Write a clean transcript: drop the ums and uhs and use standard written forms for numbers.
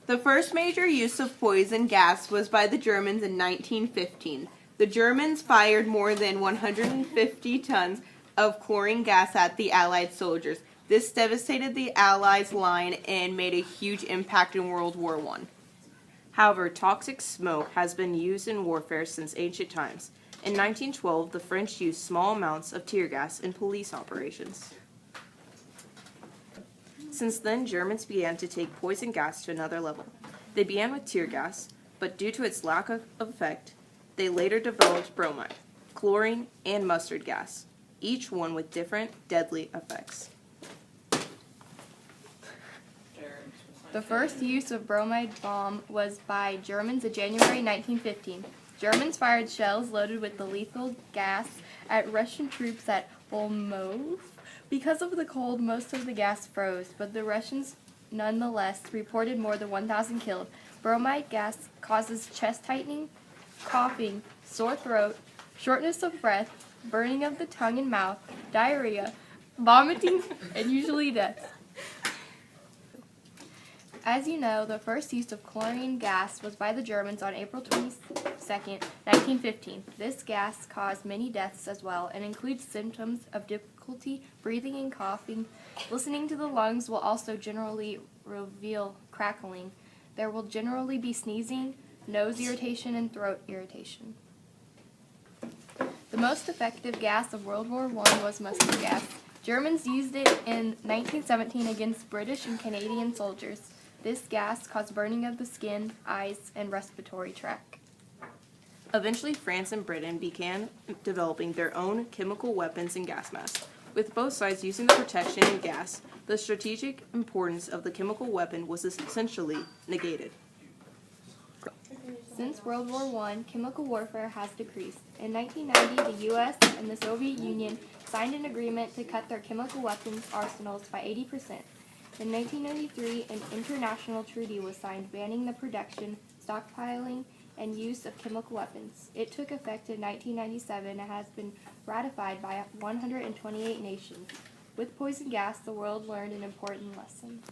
The first major use of poison gas was by the Germans in 1915. The Germans fired more than 150 tons of chlorine gas at the Allied soldiers. This devastated the Allies' line and made a huge impact in World War I. However, toxic smoke has been used in warfare since ancient times. In 1912, the French used small amounts of tear gas in police operations. Since then, Germans began to take poison gas to another level. They began with tear gas, but due to its lack of effect, they later developed bromide, chlorine, and mustard gas, each one with different deadly effects. The first use of bromide bomb was by Germans in January 1915. Germans fired shells loaded with the lethal gas at Russian troops at Olmos. Because of the cold, most of the gas froze, but the Russians nonetheless reported more than 1,000 killed. Bromide gas causes chest tightening, coughing, sore throat, shortness of breath, burning of the tongue and mouth, diarrhea, vomiting, and usually death. As you know, the first use of chlorine gas was by the Germans on April 22, 1915. This gas caused many deaths as well and includes symptoms of difficulty breathing and coughing. Listening to the lungs will also generally reveal crackling. There will generally be sneezing, nose irritation, and throat irritation. The most effective gas of World War I was mustard gas. Germans used it in 1917 against British and Canadian soldiers. This gas caused burning of the skin, eyes, and respiratory tract. Eventually, France and Britain began developing their own chemical weapons and gas masks. With both sides using the protection and gas, the strategic importance of the chemical weapon was essentially negated. Since World War I, chemical warfare has decreased. In 1990, the U.S. and the Soviet Union signed an agreement to cut their chemical weapons arsenals by 80%. In 1993, an international treaty was signed banning the production, stockpiling, and use of chemical weapons. It took effect in 1997 and has been ratified by 128 nations. With poison gas, the world learned an important lesson.